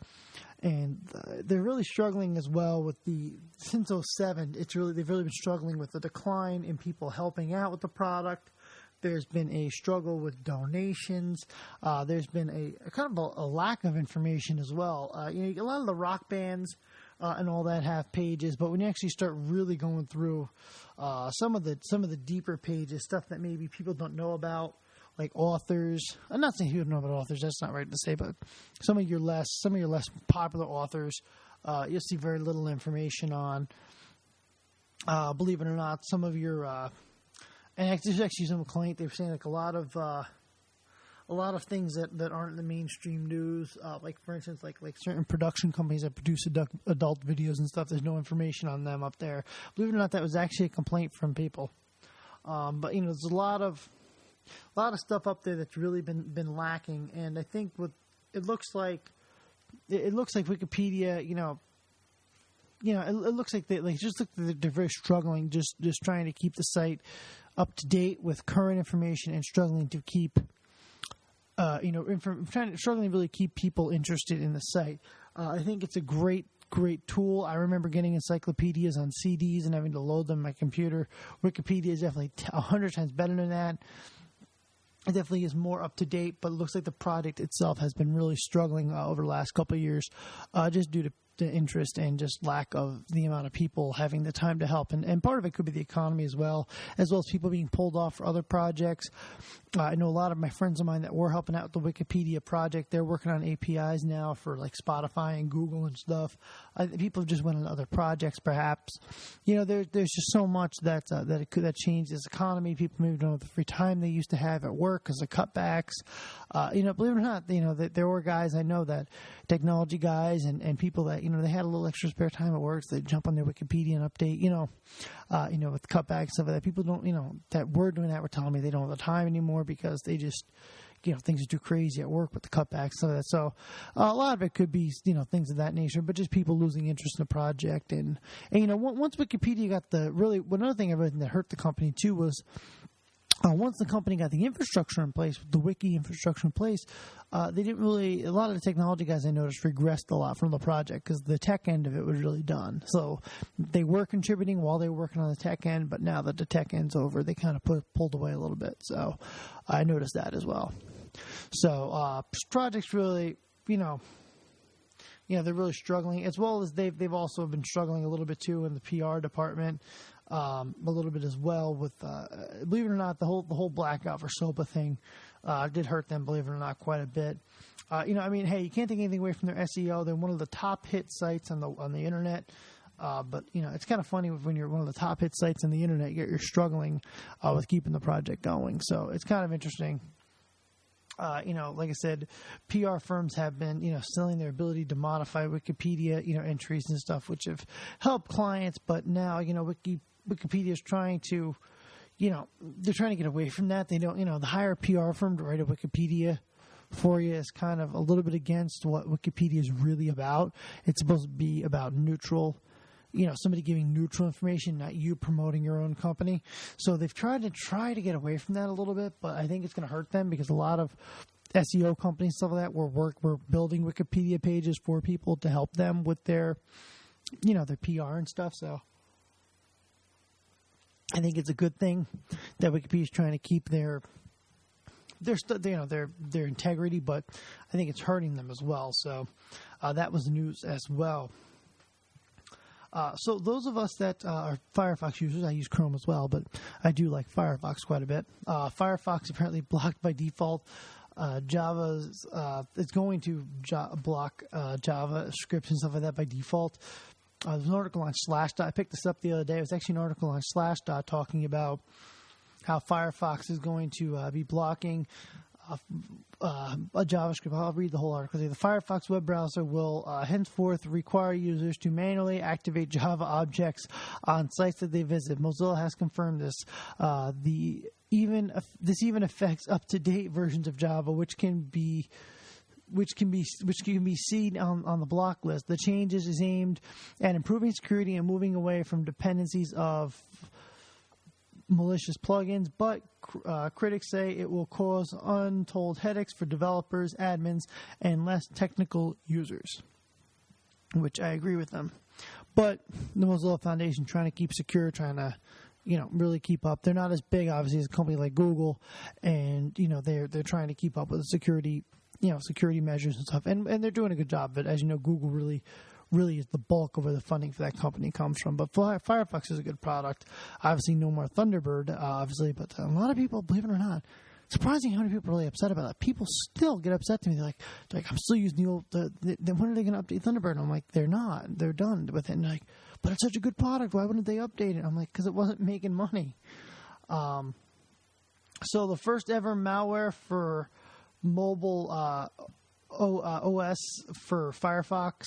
And they're really struggling as well with since 2007. They've really been struggling with the decline in people helping out with the product. There's been a struggle with donations. There's been a kind of a lack of information as well. A lot of the rock bands and all that have pages, but when you actually start really going through some of the deeper pages, stuff that maybe people don't know about, like authors. I'm not saying you don't know about authors. That's not right to say, but some of your less popular authors, you'll see very little information on. Believe it or not, some of your and there's actually some complaint. They were saying like a lot of things that aren't in the mainstream news. Like for instance, like certain production companies that produce adult videos and stuff. There's no information on them up there. Believe it or not, that was actually a complaint from people. But there's a lot of stuff up there that's really been lacking, and I think it looks like Wikipedia, it looks like they're very struggling, just trying to keep the site up to date with current information and struggling to keep, struggling to really keep people interested in the site. I think it's a great tool. I remember getting encyclopedias on CDs and having to load them on my computer. Wikipedia is definitely 100 times better than that. It definitely is more up to date, but it looks like the product itself has been really struggling over the last couple of years, just due to the interest and just lack of the amount of people having the time to help. And part of it could be the economy as well as people being pulled off for other projects. I know a lot of my friends of mine that were helping out with the Wikipedia project. They're working on APIs now for like Spotify and Google and stuff. People have just went on other projects, perhaps. There's just so much that changed this economy. People maybe don't have the free time they used to have at work because of cutbacks. Believe it or not, that there were guys I know, that technology guys and people that they had a little extra spare time at work, so they jump on their Wikipedia and update. With cutbacks and stuff like that. People don't, that were doing that were telling me they don't have the time anymore because they just, things are too crazy at work with the cutbacks, stuff like that. So a lot of it could be, things of that nature, but just people losing interest in the project. And once Wikipedia got another thing that hurt the company too was, once the company got the infrastructure in place, the wiki infrastructure in place, they didn't really, a lot of the technology guys I noticed regressed a lot from the project because the tech end of it was really done. So they were contributing while they were working on the tech end, but now that the tech end's over, they kind of pulled away a little bit. So I noticed that as well. So projects really, they're really struggling, as well as they've also been struggling a little bit too in the PR department. A little bit as well with, believe it or not, the whole blackout for SOPA thing did hurt them, believe it or not, quite a bit. Hey, you can't take anything away from their SEO. They're one of the top hit sites on the internet. But it's kind of funny when you're one of the top hit sites on the internet, yet you're struggling with keeping the project going. So it's kind of interesting. Like I said, PR firms have been, selling their ability to modify Wikipedia, entries and stuff, which have helped clients. But now, Wikipedia is trying to, they're trying to get away from that. They don't, the hire a PR firm to write a Wikipedia for you is kind of a little bit against what Wikipedia is really about. It's supposed to be about neutral, somebody giving neutral information, not you promoting your own company. So they've tried to get away from that a little bit, but I think it's going to hurt them because a lot of SEO companies, stuff like that, we're building Wikipedia pages for people to help them with their their PR and stuff. So I think it's a good thing that Wikipedia is trying to keep their integrity, but I think it's hurting them as well. So that was news as well. So those of us that are Firefox users, I use Chrome as well, but I do like Firefox quite a bit. Firefox apparently blocked by default. Java's it's going to block Java scripts and stuff like that by default. There's an article on Slashdot. I picked this up the other day. It was actually an article on Slashdot talking about how Firefox is going to be blocking a JavaScript. I'll read the whole article. The Firefox web browser will henceforth require users to manually activate Java objects on sites that they visit. Mozilla has confirmed this. This even affects up-to-date versions of Java, which can be seen on the block list. The changes is aimed at improving security and moving away from dependencies of malicious plugins, but critics say it will cause untold headaches for developers, admins, and less technical users, which I agree with them. But the Mozilla Foundation trying to keep secure, trying to really keep up. They're not as big, obviously, as a company like Google, and they're trying to keep up with the security measures and stuff, and they're doing a good job. But as you know, Google really is the bulk of where the funding for that company comes from. But Firefox is a good product. Obviously, no more Thunderbird, obviously, but a lot of people, believe it or not, surprising how many people are really upset about that. People still get upset to me. They're like, I'm still using the old. When are they going to update Thunderbird? And I'm like, they're not. They're done with it. And like, but it's such a good product. Why wouldn't they update it? I'm like, because it wasn't making money. So the first ever malware for mobile OS for Firefox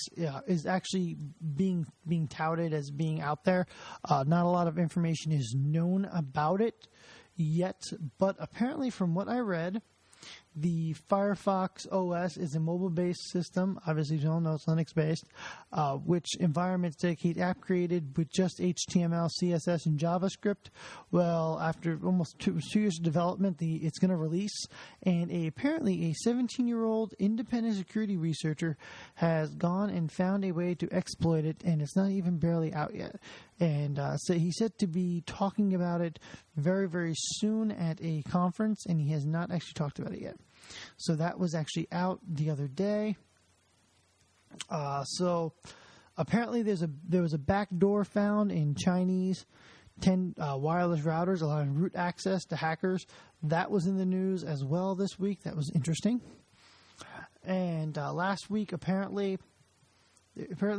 is actually being touted as being out there. Not a lot of information is known about it yet, but apparently from what I read, the Firefox OS is a mobile-based system. Obviously, you all know it's Linux-based, which environments dedicate app created with just HTML, CSS, and JavaScript. Well, after almost two years of development, it's going to release, and apparently a 17-year-old independent security researcher has gone and found a way to exploit it, and it's not even barely out yet. And so he's said to be talking about it very, very soon at a conference, and he has not actually talked about it yet. So that was actually out the other day. So apparently there was a backdoor found in Chinese 10 wireless routers allowing root access to hackers. That was in the news as well this week. That was interesting. And last week, apparently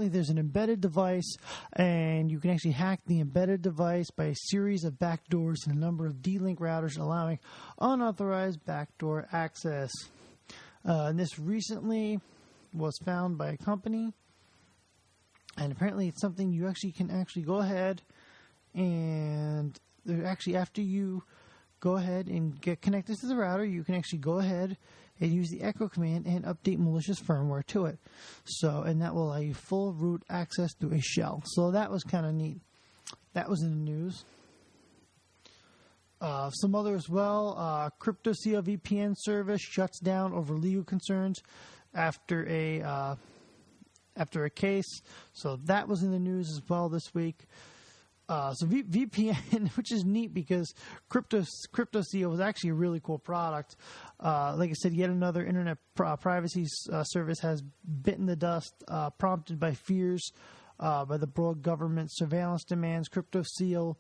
there's an embedded device, and you can actually hack the embedded device by a series of backdoors and a number of D-Link routers allowing unauthorized backdoor access. And this recently was found by a company, and apparently it's something you actually can go ahead and after you go ahead and get connected to the router, you can actually go ahead and use the echo command and update malicious firmware to it. So, and that will allow you full root access through a shell. So that was kind of neat. That was in the news. Some other as well. CryptoSeal VPN service shuts down over legal concerns after a case. So that was in the news as well this week. So VPN, which is neat because CryptoSeal was actually a really cool product. Like I said, yet another internet privacy service has bitten the dust, prompted by fears by the broad government surveillance demands. CryptoSeal,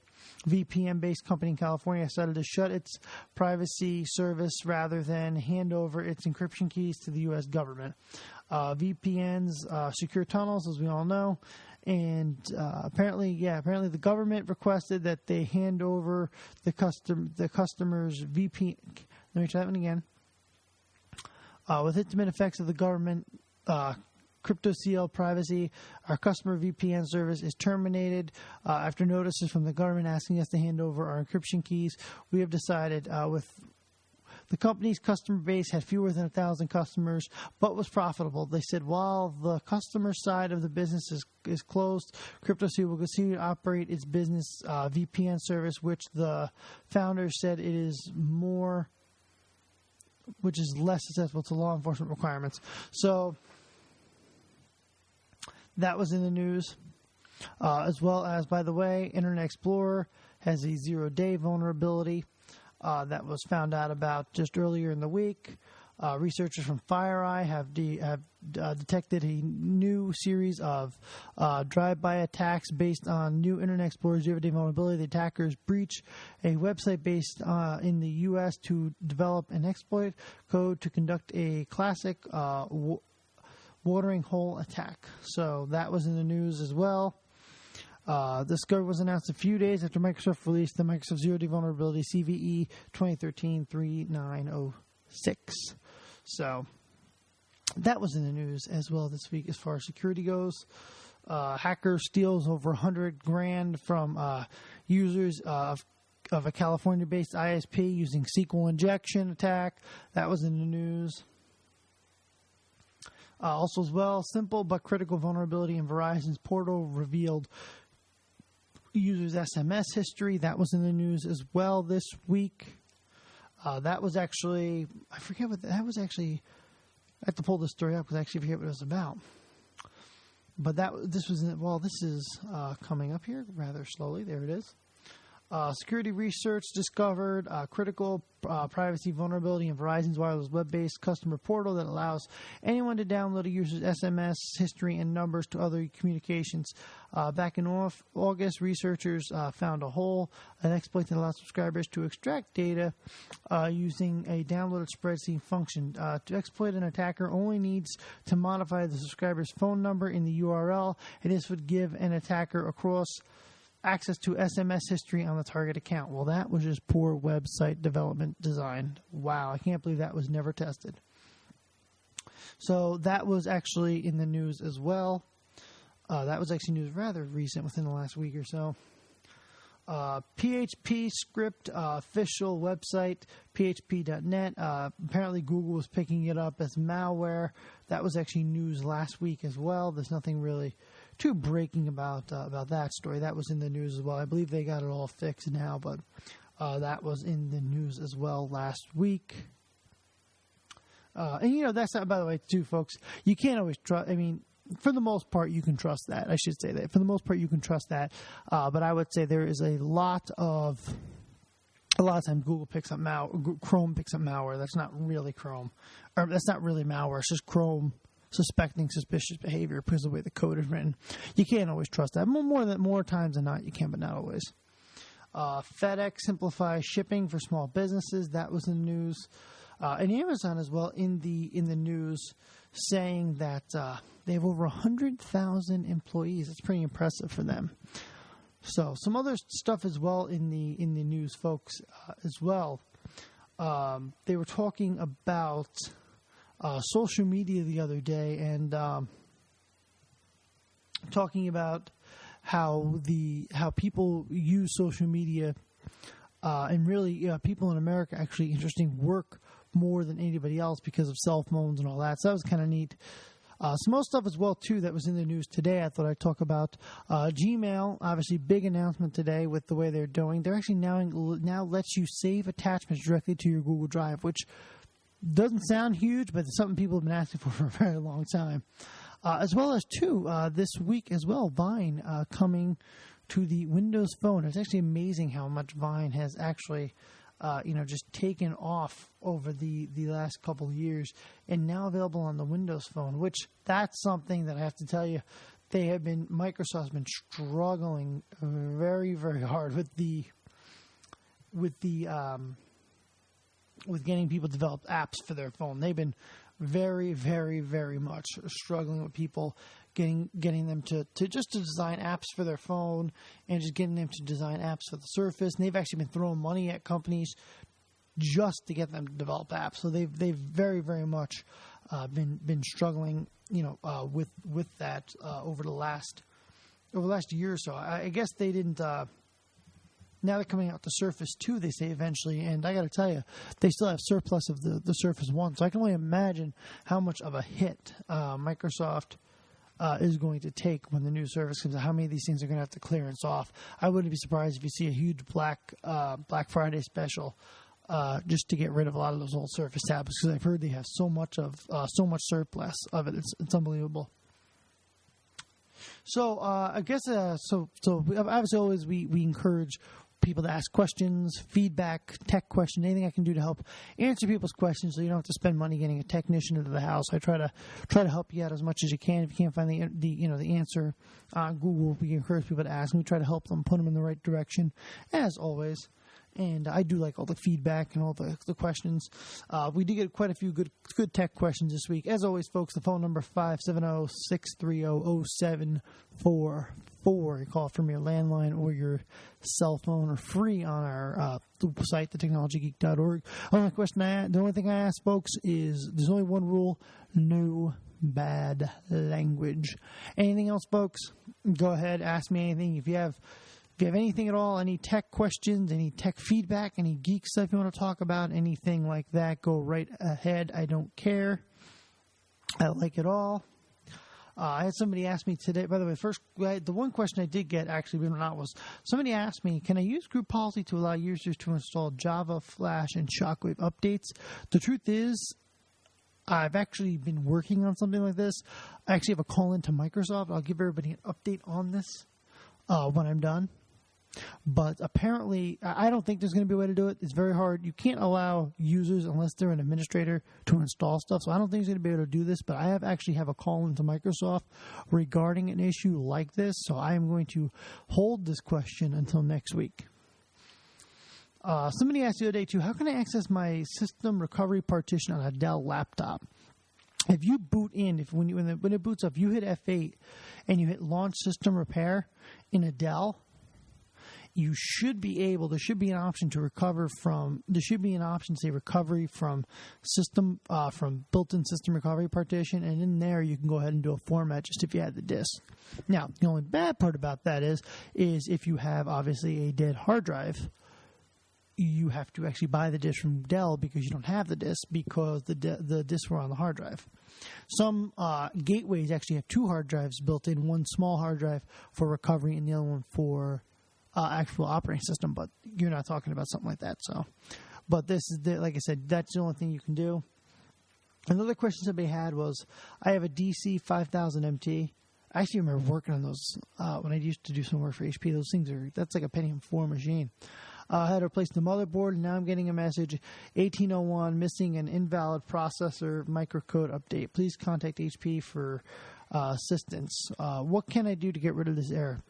VPN-based company in California, decided to shut its privacy service rather than hand over its encryption keys to the U.S. government. VPNs secure tunnels, as we all know. And apparently the government requested that they hand over the customer's VPN. Let me try that one again. With intimate effects of the government, CryptoSeal privacy, our customer VPN service is terminated after notices from the government asking us to hand over our encryption keys. We have decided with the company's customer base had fewer than 1,000 customers, but was profitable. They said while the customer side of the business is closed, CryptoSeal will continue to operate its business VPN service, which the founders said which is less accessible to law enforcement requirements. So that was in the news. As well as, by the way, Internet Explorer has a 0-day vulnerability that was found out about just earlier in the week. Researchers from FireEye have detected a new series of drive-by attacks based on new Internet Explorer 0-day vulnerability. The attackers breach a website based in the U.S. to develop an exploit code to conduct a classic watering hole attack. So that was in the news as well. This discovery was announced a few days after Microsoft released the Microsoft Zero-Day Vulnerability CVE 2013-3906. So that was in the news as well this week as far as security goes. Hacker steals over $100,000 from users of a California-based ISP using SQL injection attack. That was in the news. Also as well, simple but critical vulnerability in Verizon's portal revealed users' SMS history. That was in the news as well this week. That was actually, I forget what that was actually. I have to pull this story up because I actually forget what it was about. But this is coming up here rather slowly. There it is. Security research discovered critical privacy vulnerability in Verizon's wireless web-based customer portal that allows anyone to download a user's SMS history and numbers to other communications. Back in August, researchers found a hole, an exploit that allows subscribers to extract data using a downloaded spreadsheet function. To exploit, an attacker only needs to modify the subscriber's phone number in the URL, and this would give an attacker access to SMS history on the target account. Well, that was just poor website development design. Wow, I can't believe that was never tested. So that was actually in the news as well. That was actually news rather recent, within the last week or so. PHP script official website, php.net. Apparently Google was picking it up as malware. That was actually news last week as well. There's nothing really too breaking about that story. That was in the news as well. I believe they got it all fixed now, but that was in the news as well last week. And that's not, by the way, too, folks. You can't always trust. I mean, for the most part, you can trust that. I should say that. For the most part, you can trust that. But I would say there is a lot of times Google picks up Chrome picks up malware. That's not really Chrome, or that's not really malware. It's just Chrome suspecting suspicious behavior because of the way the code is written. You can't always trust that. More times than not, you can, but not always. FedEx simplifies shipping for small businesses. That was in the news. And Amazon as well in the news, saying that they have over 100,000 employees. That's pretty impressive for them. So some other stuff as well in the news, folks, as well. They were talking about social media the other day, and talking about how people use social media, and really people in America actually work more than anybody else because of cell phones and all that. So that was kind of neat. Some more stuff as well, too, that was in the news today I thought I'd talk about. Gmail, obviously big announcement today with the way they're doing. They're actually now lets you save attachments directly to your Google Drive, which doesn't sound huge, but it's something people have been asking for a very long time. As well as, too, this week as well, Vine coming to the Windows Phone. It's actually amazing how much Vine has actually just taken off over the last couple of years, and now available on the Windows Phone, which that's something that I have to tell you, Microsoft's been struggling very, very hard with getting people to develop apps for their phone. They've been very, very, very much struggling with people getting them to design apps for their phone, and just getting them to design apps for the Surface. And they've actually been throwing money at companies just to get them to develop apps. So they've very, very much been struggling, with that over the last year or so. I guess they didn't. Now they're coming out the Surface 2, they say eventually, and I got to tell you, they still have surplus of the Surface 1. So I can only imagine how much of a hit Microsoft is going to take when the new Surface comes out. How many of these things are going to have to clearance off? I wouldn't be surprised if you see a huge Black Friday special just to get rid of a lot of those old Surface tablets, because I've heard they have so much surplus of it. It's unbelievable. So I guess so obviously always we encourage people to ask questions, feedback, tech questions, anything I can do to help answer people's questions, so you don't have to spend money getting a technician into the house. I try to help you out as much as you can. If you can't find the answer on Google, we encourage people to ask, and we try to help them, put them in the right direction, as always. And I do like all the feedback and all the questions. We did get quite a few good tech questions this week. As always, folks, the phone number 570-630-0744. You call it from your landline or your cell phone, or free on our site, thetechnologygeek.org. The only thing I ask, folks, is there's only one rule: no bad language. Anything else, folks? Go ahead, ask me anything. If you have anything at all, any tech questions, any tech feedback, any geek stuff you want to talk about, anything like that, go right ahead. I don't care. I like it all. I had somebody ask me today, by the way, the one question I did get, actually, believe it or not, was somebody asked me, can I use group policy to allow users to install Java, Flash, and Shockwave updates? The truth is, I've actually been working on something like this. I actually have a call into Microsoft. I'll give everybody an update on this when I'm done. But apparently, I don't think there's going to be a way to do it. It's very hard. You can't allow users, unless they're an administrator, to install stuff. So I don't think he's going to be able to do this. But I actually have a call into Microsoft regarding an issue like this. So I am going to hold this question until next week. Somebody asked the other day, too, how can I access my system recovery partition on a Dell laptop? If you boot in, when it boots up, you hit F8 and you hit Launch System Repair in a Dell, you should be able, there should be an option to recover from, there should be an option to say recovery from from built-in system recovery partition, and in there you can go ahead and do a format just if you had the disk. Now, the only bad part about that is if you have, obviously, a dead hard drive, you have to actually buy the disk from Dell because you don't have the disk because the disks were on the hard drive. Some gateways actually have two hard drives built in, one small hard drive for recovery and the other one for actual operating system, but you're not talking about something like that. So, but this is like I said, that's the only thing you can do. Another question somebody had was, I have a DC 5000 MT. I actually remember working on those when I used to do some work for HP. Those things that's like a Pentium 4 machine. I had to replace the motherboard, and now I'm getting a message, 1801, missing an invalid processor microcode update. Please contact HP for assistance. What can I do to get rid of this error?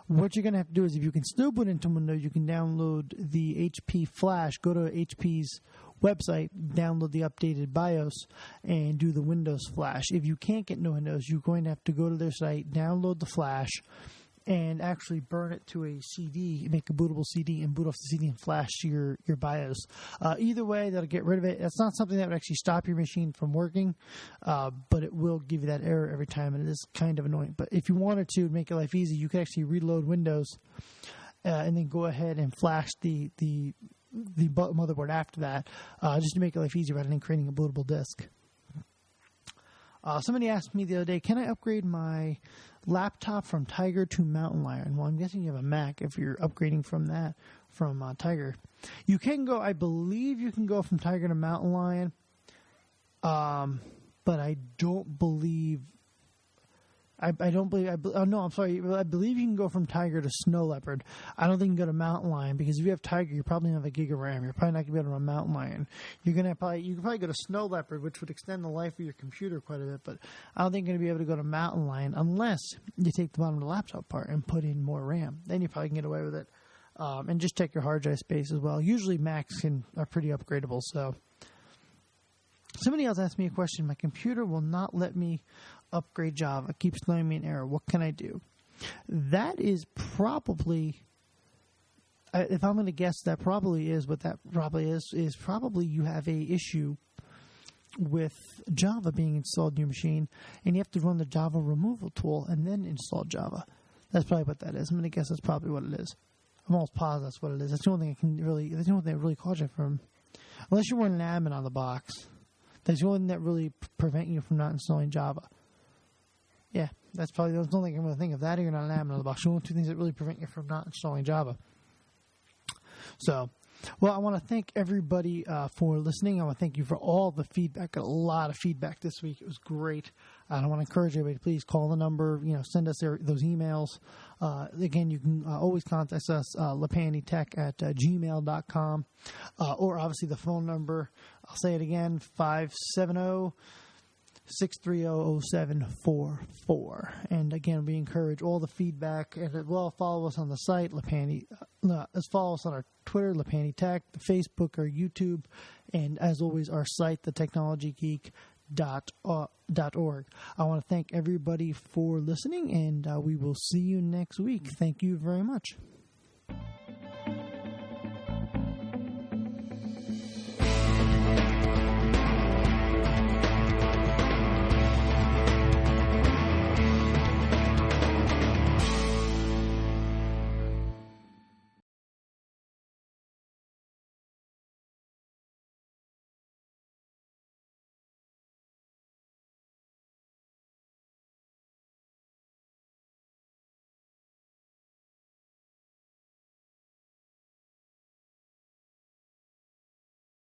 What you're going to have to do is, if you can still boot into Windows, you can download the HP Flash. Go to HP's website, download the updated BIOS, and do the Windows Flash. If you can't get into Windows, you're going to have to go to their site, download the Flash, and actually burn it to a CD, make a bootable CD, and boot off the CD and flash to your BIOS. Either way, that'll get rid of it. It's not something that would actually stop your machine from working, but it will give you that error every time, and it is kind of annoying. But if you wanted to make your life easy, you could actually reload Windows and then go ahead and flash the motherboard after that, just to make your life easier rather than creating a bootable disk. Somebody asked me the other day, can I upgrade my laptop from Tiger to Mountain Lion? Well, I'm guessing you have a Mac if you're upgrading from Tiger. You can go, I believe you can go from Tiger to Mountain Lion, but I believe you can go from Tiger to Snow Leopard. I don't think you can go to Mountain Lion, because if you have Tiger, you probably have a gig of RAM. You're probably not going to be able to run Mountain Lion. You can probably go to Snow Leopard, which would extend the life of your computer quite a bit, but I don't think you're going to be able to go to Mountain Lion unless you take the bottom of the laptop part and put in more RAM. Then you probably can get away with it. And just check your hard drive space as well. Usually Macs are pretty upgradable, so. Somebody else asked me a question. My computer will not let me upgrade Java. It keeps throwing me an error. What can I do? That is probably, if I'm going to guess, that probably is what that probably is probably you have a issue with Java being installed in your machine, and you have to run the Java removal tool and then install Java. That's probably what that is. I'm going to guess that's probably what it is. I'm almost positive that's what it is. That's the only thing that's the only thing that really caught you from, unless you're running admin on the box. That's the only thing that really prevent you from not installing Java. Yeah, that's probably the only thing I'm going to think of. That or you're not an admin on the box. The only two things that really prevent you from not installing Java. So, Well, I want to thank everybody for listening. I want to thank you for all the feedback. Got a lot of feedback this week. It was great. I want to encourage everybody to please call the number, send us those emails. Again, you can always contact us, lapanytech@gmail.com, or obviously the phone number. I'll say it again, 570-630-0744. And again, we encourage all the feedback, and as well follow us on the site, follow us on our Twitter, Lapany Tech, the Facebook or YouTube, and as always, our site, thetechnologygeek.org. I want to thank everybody for listening, and we will see you next week. Thank you very much.